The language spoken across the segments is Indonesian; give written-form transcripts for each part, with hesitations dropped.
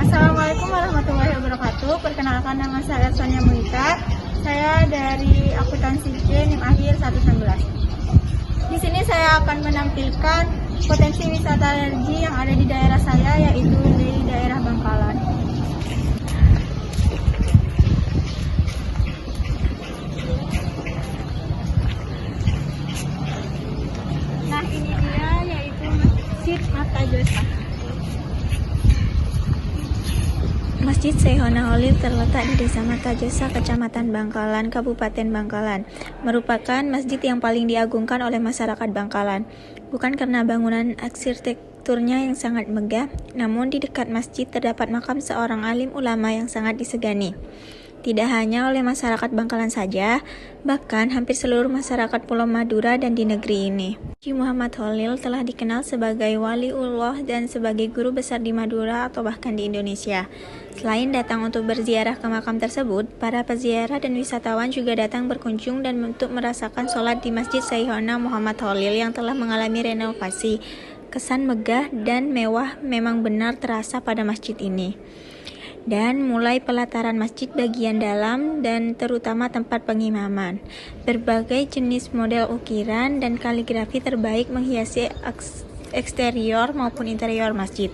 Assalamualaikum warahmatullahi wabarakatuh. Perkenalkan, nama saya Sonia Muita. Saya dari akuntansi C, NIM akhir 119. Di sini saya akan menampilkan potensi wisata religi yang ada di daerah saya, yaitu di daerah Bangkalan. Nah, ini dia, yaitu Masjid Martajosa. Masjid Syaihona Khalil terletak di Desa Martajosa, Kecamatan Bangkalan, Kabupaten Bangkalan. Merupakan masjid yang paling diagungkan oleh masyarakat Bangkalan. Bukan karena bangunan arsitekturnya yang sangat megah, namun di dekat masjid terdapat makam seorang alim ulama yang sangat disegani. Tidak hanya oleh masyarakat Bangkalan saja, bahkan hampir seluruh masyarakat Pulau Madura dan di negeri ini. Haji Muhammad Khalil telah dikenal sebagai waliullah dan sebagai guru besar di Madura atau bahkan di Indonesia. Selain datang untuk berziarah ke makam tersebut, para peziarah dan wisatawan juga datang berkunjung dan untuk merasakan sholat di Masjid Syaihona Muhammad Khalil yang telah mengalami renovasi. Kesan megah dan mewah memang benar terasa pada masjid ini. Dan mulai pelataran masjid bagian dalam dan terutama tempat pengimaman. Berbagai jenis model ukiran dan kaligrafi terbaik menghiasi eksterior maupun interior masjid.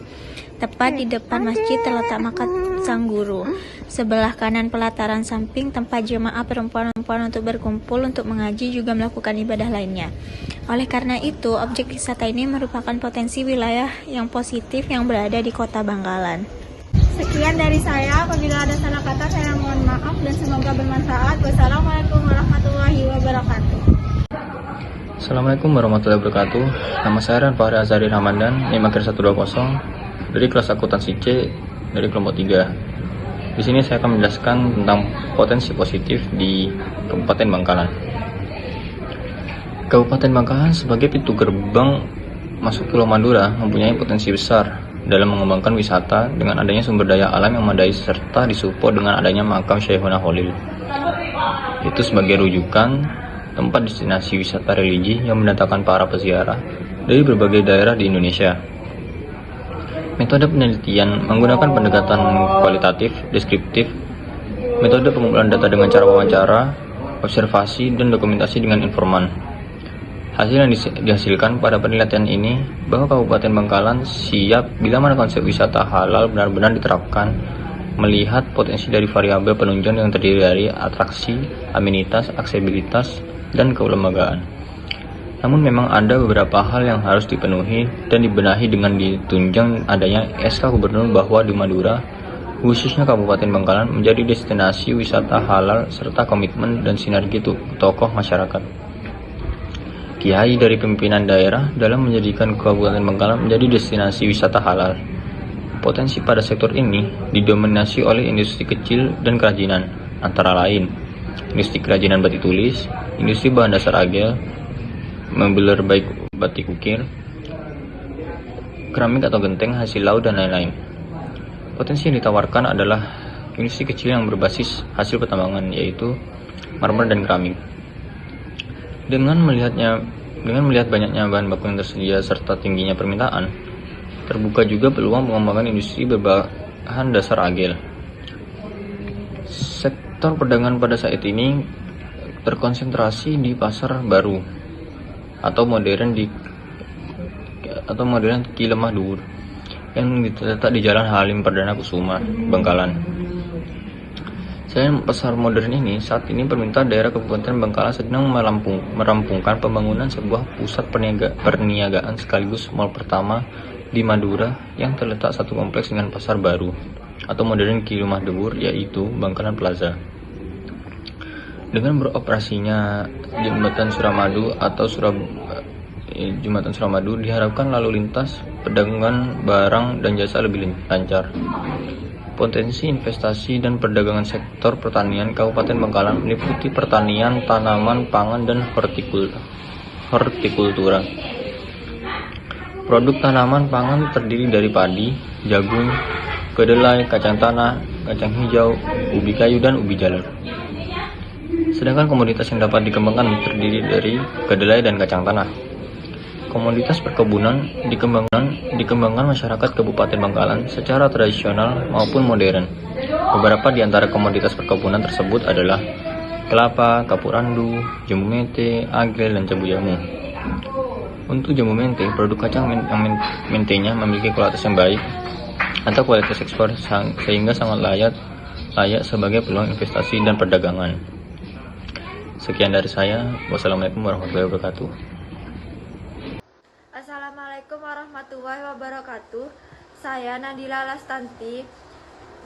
Tepat di depan masjid terletak makam sang guru. Sebelah kanan pelataran samping tempat jemaah perempuan-perempuan untuk berkumpul untuk mengaji juga melakukan ibadah lainnya. Oleh karena itu, objek wisata ini merupakan potensi wilayah yang positif yang berada di kota Bangkalan. Sekian dari saya, apabila ada salah kata saya mohon maaf dan semoga bermanfaat. Wassalamualaikum warahmatullahi wabarakatuh. Assalamualaikum warahmatullahi wabarakatuh. Nama saya Ran Fahri Azhari Ramadan, NIM akhir 120 dari kelas akuntansi C dari kelompok 3. Di sini saya akan menjelaskan tentang potensi positif di Kabupaten Bangkalan. Kabupaten Bangkalan sebagai pintu gerbang masuk Pulau Madura mempunyai potensi besar dalam mengembangkan wisata dengan adanya sumber daya alam yang memadai serta disupport dengan adanya makam Syaihona Khalil. Itu sebagai rujukan tempat destinasi wisata religi yang mendatangkan para peziarah dari berbagai daerah di Indonesia. Metode penelitian menggunakan pendekatan kualitatif, deskriptif, metode pengumpulan data dengan cara wawancara, observasi, dan dokumentasi dengan informan. Hasil yang dihasilkan pada penelitian ini bahwa Kabupaten Bangkalan siap bila mana konsep wisata halal benar-benar diterapkan, melihat potensi dari variabel penunjang yang terdiri dari atraksi, amenitas, aksesibilitas, dan kelembagaan. Namun memang ada beberapa hal yang harus dipenuhi dan dibenahi dengan ditunjang adanya SK Gubernur bahwa di Madura, khususnya Kabupaten Bangkalan, menjadi destinasi wisata halal serta komitmen dan sinergi tokoh masyarakat. Kiai dari pimpinan daerah dalam menjadikan Kabupaten Bangkalan menjadi destinasi wisata halal. Potensi pada sektor ini didominasi oleh industri kecil dan kerajinan, antara lain industri kerajinan batik tulis, industri bahan dasar agel, membeler baik batik ukir, keramik atau genteng hasil laut, dan lain-lain. Potensi yang ditawarkan adalah industri kecil yang berbasis hasil pertambangan, yaitu marmer dan keramik. Dengan melihat banyaknya bahan baku yang tersedia serta tingginya permintaan, terbuka juga peluang pengembangan industri berbahan dasar agel. Sektor perdagangan pada saat ini terkonsentrasi di pasar baru atau modern Ki Lemah Dhuwur yang terletak di Jalan Halim Perdana Kusuma, Bangkalan. Selain pasar modern ini, saat ini pemerintah daerah Kabupaten Bangkalan sedang merampungkan pembangunan sebuah pusat perniagaan sekaligus mal pertama di Madura yang terletak satu kompleks dengan pasar baru atau modern Ki Lemah Dhuwur, yaitu Bangkalan Plaza. Dengan beroperasinya Jembatan Suramadu atau Jembatan Suramadu, diharapkan lalu lintas perdagangan barang dan jasa lebih lancar. Potensi investasi dan perdagangan sektor pertanian Kabupaten Bangkalan meliputi pertanian, tanaman, pangan, dan hortikultura. Produk tanaman pangan terdiri dari padi, jagung, kedelai, kacang tanah, kacang hijau, ubi kayu, dan ubi jalar. Sedangkan komoditas yang dapat dikembangkan terdiri dari kedelai dan kacang tanah. Komoditas perkebunan dikembangkan masyarakat Kabupaten Bangkalan secara tradisional maupun modern. Beberapa di antara komoditas perkebunan tersebut adalah kelapa, kapur randu, jambu mente, agrel, dan jambu jamu. Untuk jambu mente, produk kacang yang mentenya memiliki kualitas yang baik atau kualitas ekspor sehingga sangat layak sebagai peluang investasi dan perdagangan. Sekian dari saya. Wassalamualaikum warahmatullahi wabarakatuh. Assalamualaikum warahmatullahi wabarakatuh. Saya Nadila Lastanti,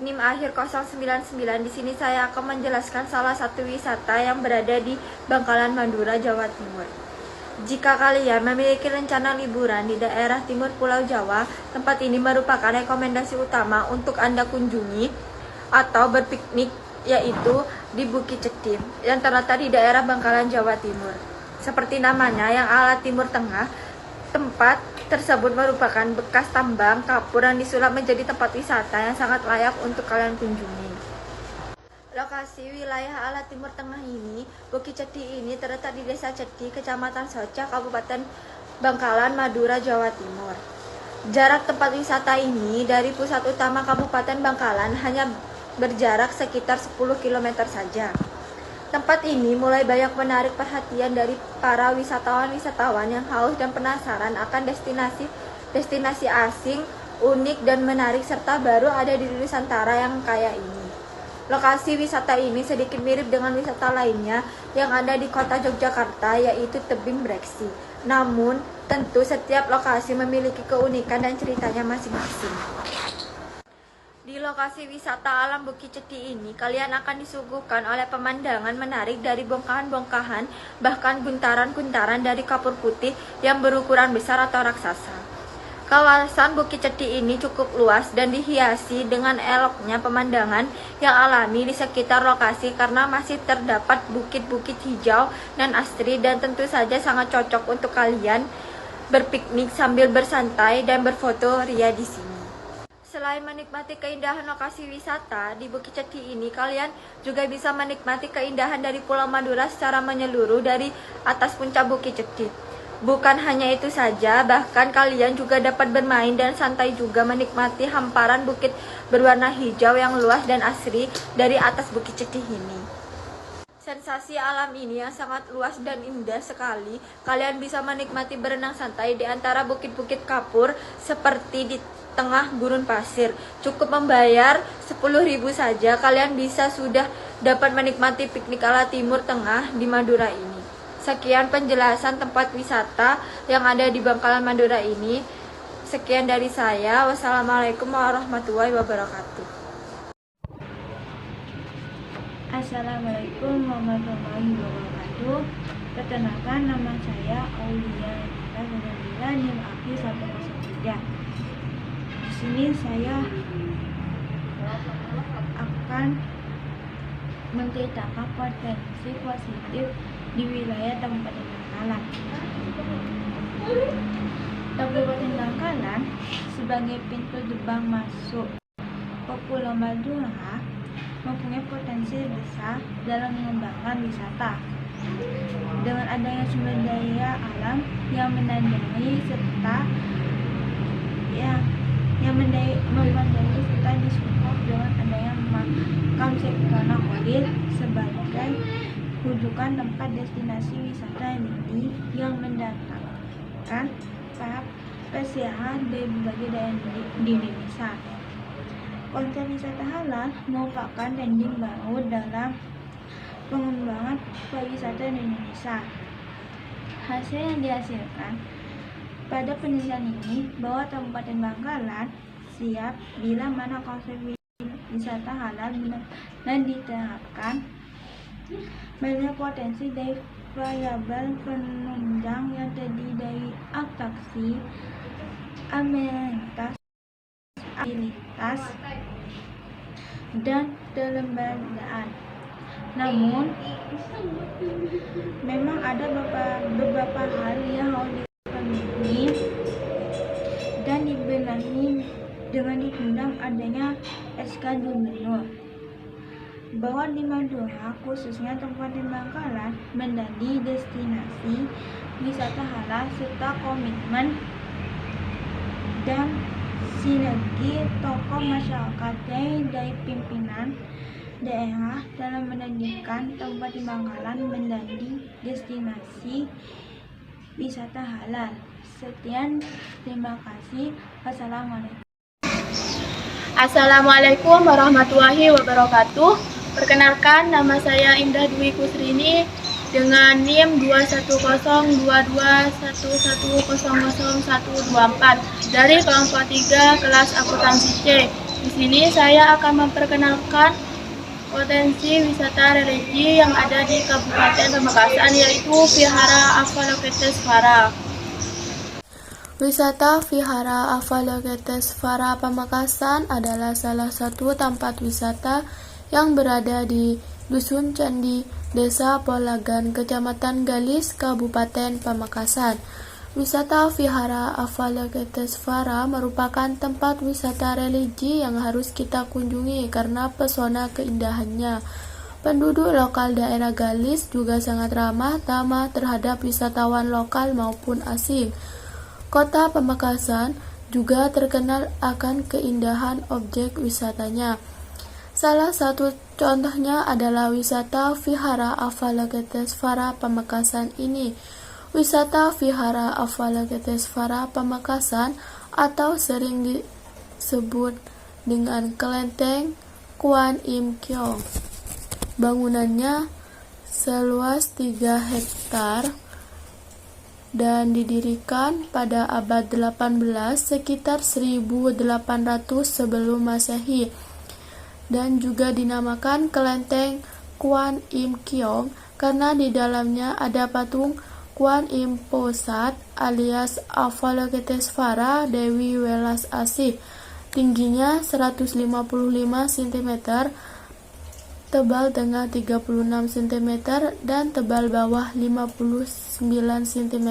NIM akhir 099. Di sini saya akan menjelaskan salah satu wisata yang berada di Bangkalan, Madura, Jawa Timur. Jika kalian memiliki rencana liburan di daerah timur Pulau Jawa, tempat ini merupakan rekomendasi utama untuk Anda kunjungi atau berpiknik, yaitu di Bukit Cetim yang terletak di daerah Bangkalan, Jawa Timur. Seperti namanya yang ala Timur Tengah, tempat tersebut merupakan bekas tambang kapur yang disulap menjadi tempat wisata yang sangat layak untuk kalian kunjungi. Lokasi wilayah ala Timur Tengah ini, Bukit Ceti ini terletak di Desa Ceti, Kecamatan Soca, Kabupaten Bangkalan, Madura, Jawa Timur. Jarak tempat wisata ini dari pusat utama Kabupaten Bangkalan hanya berjarak sekitar 10 km saja. Tempat ini mulai banyak menarik perhatian dari para wisatawan yang haus dan penasaran akan destinasi asing, unik dan menarik serta baru ada di Nusantara yang kaya ini. Lokasi wisata ini sedikit mirip dengan wisata lainnya yang ada di kota Yogyakarta, yaitu tebing Breksi. Namun, tentu setiap lokasi memiliki keunikan dan ceritanya masing-masing. Di lokasi wisata alam Bukit Ceti ini, kalian akan disuguhkan oleh pemandangan menarik dari bongkahan-bongkahan, bahkan guntaran-guntaran dari kapur putih yang berukuran besar atau raksasa. Kawasan Bukit Ceti ini cukup luas dan dihiasi dengan eloknya pemandangan yang alami di sekitar lokasi karena masih terdapat bukit-bukit hijau dan asri, dan tentu saja sangat cocok untuk kalian berpiknik sambil bersantai dan berfoto ria di sini. Selain menikmati keindahan lokasi wisata di Bukit Ceti ini, kalian juga bisa menikmati keindahan dari Pulau Madura secara menyeluruh dari atas puncak Bukit Ceti. Bukan hanya itu saja, bahkan kalian juga dapat bermain dan santai juga menikmati hamparan bukit berwarna hijau yang luas dan asri dari atas Bukit Ceti ini. Sensasi alam ini yang sangat luas dan indah sekali. Kalian bisa menikmati berenang santai di antara bukit-bukit kapur seperti di tengah gurun pasir. Cukup membayar 10.000 saja, kalian bisa sudah dapat menikmati piknik ala Timur Tengah di Madura ini. Sekian penjelasan tempat wisata yang ada di Bangkalan, Madura ini. Sekian dari saya. Wassalamualaikum warahmatullahi wabarakatuh. Assalamualaikum warahmatullahi wabarakatuh. Perkenalkan, nama saya Aulia Nabila, NIM akhir 103. Di sini saya akan menceritakan potensi positif di wilayah Kabupaten Bangkalan. Kabupaten Bangkalan sebagai pintu gerbang masuk ke Pulau Madura mempunyai potensi besar dalam mengembangkan wisata. Dengan adanya sumber daya alam yang memadai serta disupport dengan adanya makam Syekh Holil sebagai rujukan tempat destinasi wisata ini yang mendatangkan para peziarah dari berbagai daerah di Indonesia. Konsep wisata halal merupakan trending baru dalam pengembangan pariwisata di Indonesia. Hasil yang dihasilkan pada penelitian ini bahwa Kabupaten Bangkalan siap bila mana konsep wisata halal benar-benar diterapkan. Banyak potensi dari variabel penunjang yang terdiri dari atraksi, amenitas, abilitas, dan kelembagaan. Namun, memang ada beberapa hal yang harus dipenuhi dan dibenahi dengan ditundang adanya SK Gubernur. bahwa di Madura, khususnya Kabupaten Bangkalan, menjadi destinasi wisata halal serta komitmen dan sinergi tokoh masyarakat dari pimpinan daerah dalam menjadikan Kabupaten Bangkalan menjadi destinasi wisata halal. Sekian, terima kasih. Wassalamualaikum. Assalamualaikum warahmatullahi wabarakatuh. Perkenalkan, nama saya Indah Dwi Kusrini dengan NIM 210221100100124 dari kelompok 3 kelas akuntansi C. Di sini saya akan memperkenalkan potensi wisata religi yang ada di Kabupaten Pamekasan, yaitu Vihara Avalokitesvara. Wisata Vihara Avalokitesvara Pamekasan adalah salah satu tempat wisata yang berada di Dusun Candi, Desa Polagan, Kecamatan Galis, Kabupaten Pamekasan. Wisata Vihara Avalokitesvara merupakan tempat wisata religi yang harus kita kunjungi karena pesona keindahannya. Penduduk lokal daerah Galis juga sangat ramah tamah terhadap wisatawan lokal maupun asing. Kota Pamekasan juga terkenal akan keindahan objek wisatanya. Salah satu contohnya adalah wisata Vihara Avalokitesvara Pamekasan ini. Wisata Vihara Avalokitesvara Pamekasan atau sering disebut dengan Kelenteng Kwan Im Kiong. Bangunannya seluas 3 hektar dan didirikan pada abad 18 sekitar 1800 sebelum Masehi dan juga dinamakan Kelenteng Kwan Im Kiong karena di dalamnya ada patung Kwan Im Posat alias Avalokitesvara Dewi Welas Asih. Tingginya 155 cm, tebal tengah 36 cm, dan tebal bawah 59 cm.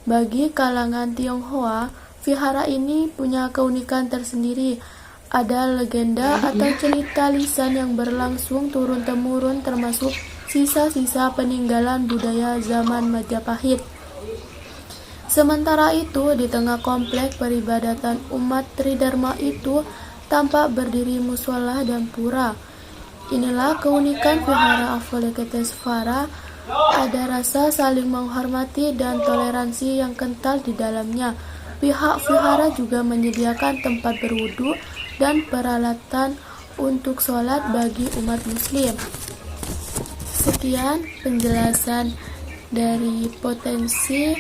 Bagi kalangan Tionghoa, vihara ini punya keunikan tersendiri. Ada legenda atau cerita lisan yang berlangsung turun-temurun termasuk sisa-sisa peninggalan budaya zaman Majapahit. Sementara itu, di tengah komplek peribadatan umat Tridharma itu tampak berdiri mushola dan pura. Inilah keunikan Vihara Avalokitesvara, ada rasa saling menghormati dan toleransi yang kental di dalamnya. Pihak vihara juga menyediakan tempat berwudu dan peralatan untuk sholat bagi umat muslim. Sekian penjelasan dari potensi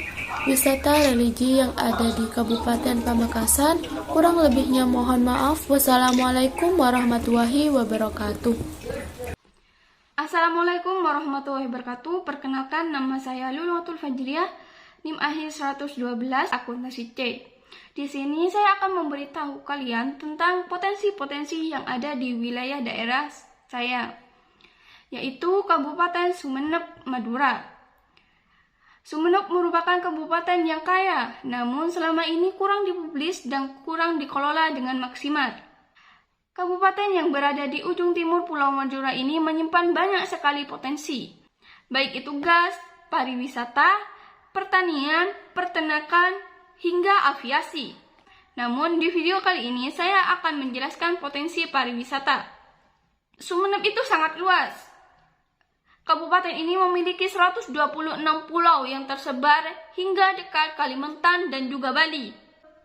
wisata religi yang ada di Kabupaten Pamekasan. Kurang lebihnya mohon maaf. Wassalamualaikum warahmatullahi wabarakatuh. Assalamualaikum warahmatullahi wabarakatuh. Perkenalkan, nama saya Lulutul Fajriyah, NIM akhir 112, akuntansi C. Di sini saya akan memberitahu kalian tentang potensi-potensi yang ada di wilayah daerah saya, yaitu Kabupaten Sumeneb, Madura. Sumeneb merupakan kabupaten yang kaya, namun selama ini kurang dipublis dan kurang dikelola dengan maksimal. Kabupaten yang berada di ujung timur Pulau Madura ini menyimpan banyak sekali potensi, baik itu gas, pariwisata, pertanian, peternakan, hingga aviasi. Namun di video kali ini saya akan menjelaskan potensi pariwisata. Sumeneb itu sangat luas. Kabupaten ini memiliki 126 pulau yang tersebar hingga dekat Kalimantan dan juga Bali.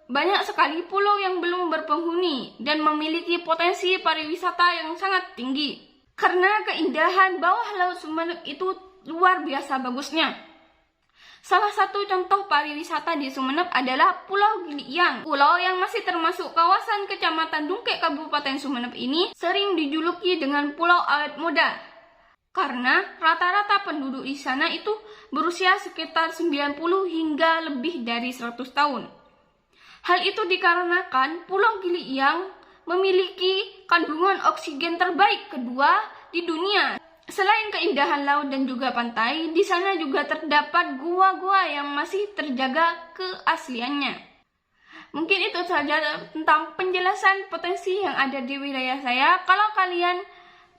Banyak sekali pulau yang belum berpenghuni dan memiliki potensi pariwisata yang sangat tinggi. Karena keindahan bawah laut Sumeneb itu luar biasa bagusnya. Salah satu contoh pariwisata di Sumeneb adalah Pulau Gili-Iang. Pulau yang masih termasuk kawasan Kecamatan Dungkek Kabupaten Sumeneb ini sering dijuluki dengan Pulau Awet Muda, karena rata-rata penduduk di sana itu berusia sekitar 90 hingga lebih dari 100 tahun. Hal itu dikarenakan Pulau Gili-Iang memiliki kandungan oksigen terbaik kedua di dunia. Selain keindahan laut dan juga pantai, di sana juga terdapat gua-gua yang masih terjaga keasliannya. Mungkin itu saja tentang penjelasan potensi yang ada di wilayah saya. Kalau kalian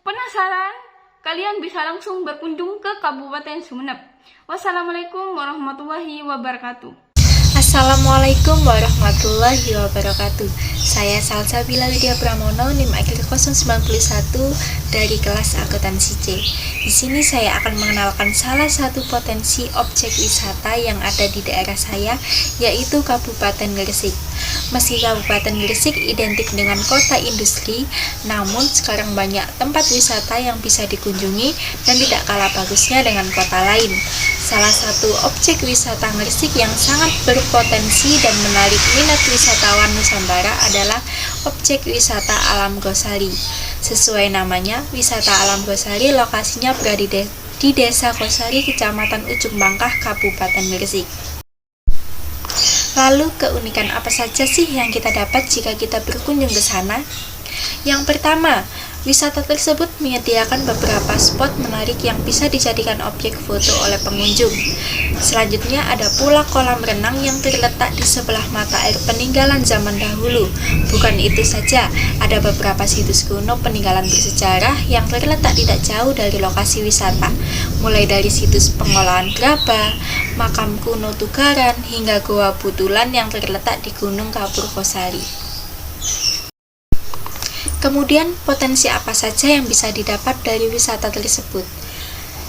Penasaran? Kalian bisa langsung berkunjung ke Kabupaten Sumeneb. Wassalamualaikum warahmatullahi wabarakatuh. Assalamualaikum warahmatullahi wabarakatuh. Saya Salsabila Widya Pramono, NIM Akhir 091 dari kelas akuntansi C. Di sini saya akan mengenalkan salah satu potensi objek wisata yang ada di daerah saya, yaitu Kabupaten Gresik. Meski Kabupaten Gresik identik dengan kota industri, namun sekarang banyak tempat wisata yang bisa dikunjungi dan tidak kalah bagusnya dengan kota lain. Salah satu objek wisata Gresik yang sangat berpotensi dan menarik minat wisatawan Nusantara adalah objek wisata Alam Gosari. Sesuai namanya, wisata Alam Gosari lokasinya berada di Desa Gosari, Kecamatan Ujung Bangkah, Kabupaten Gresik. Lalu keunikan apa saja sih yang kita dapat jika kita berkunjung ke sana? Yang pertama, wisata tersebut menyediakan beberapa spot menarik yang bisa dijadikan objek foto oleh pengunjung. Selanjutnya ada pula kolam renang yang terletak di sebelah mata air peninggalan zaman dahulu. Bukan itu saja, ada beberapa situs kuno peninggalan bersejarah yang terletak tidak jauh dari lokasi wisata, mulai dari situs pengolahan gerabah, makam kuno Tugaran, hingga Goa Butulan yang terletak di Gunung Kapur Gosari. Kemudian, potensi apa saja yang bisa didapat dari wisata tersebut?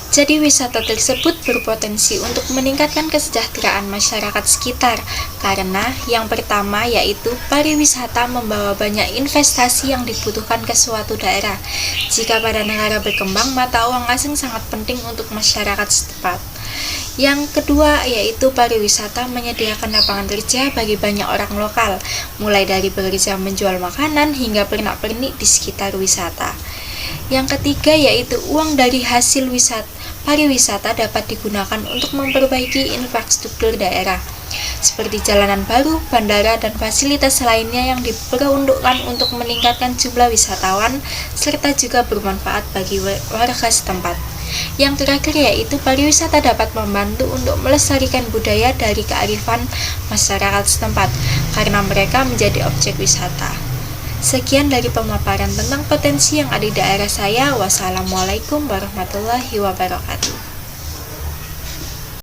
Jadi, wisata tersebut berpotensi untuk meningkatkan kesejahteraan masyarakat sekitar, karena yang pertama yaitu pariwisata membawa banyak investasi yang dibutuhkan ke suatu daerah. Jika pada negara berkembang, mata uang asing sangat penting untuk masyarakat setempat. Yang kedua yaitu pariwisata menyediakan lapangan kerja bagi banyak orang lokal, mulai dari bekerja menjual makanan hingga pernak-pernik di sekitar wisata. Yang ketiga yaitu uang dari hasil pariwisata dapat digunakan untuk memperbaiki infrastruktur daerah, seperti jalanan baru, bandara, dan fasilitas lainnya yang diperuntukkan untuk meningkatkan jumlah wisatawan, serta juga bermanfaat bagi warga setempat. Yang terakhir yaitu pariwisata dapat membantu untuk melestarikan budaya dari kearifan masyarakat setempat, karena mereka menjadi objek wisata. Sekian dari pemaparan tentang potensi yang ada di daerah saya. Wassalamualaikum warahmatullahi wabarakatuh.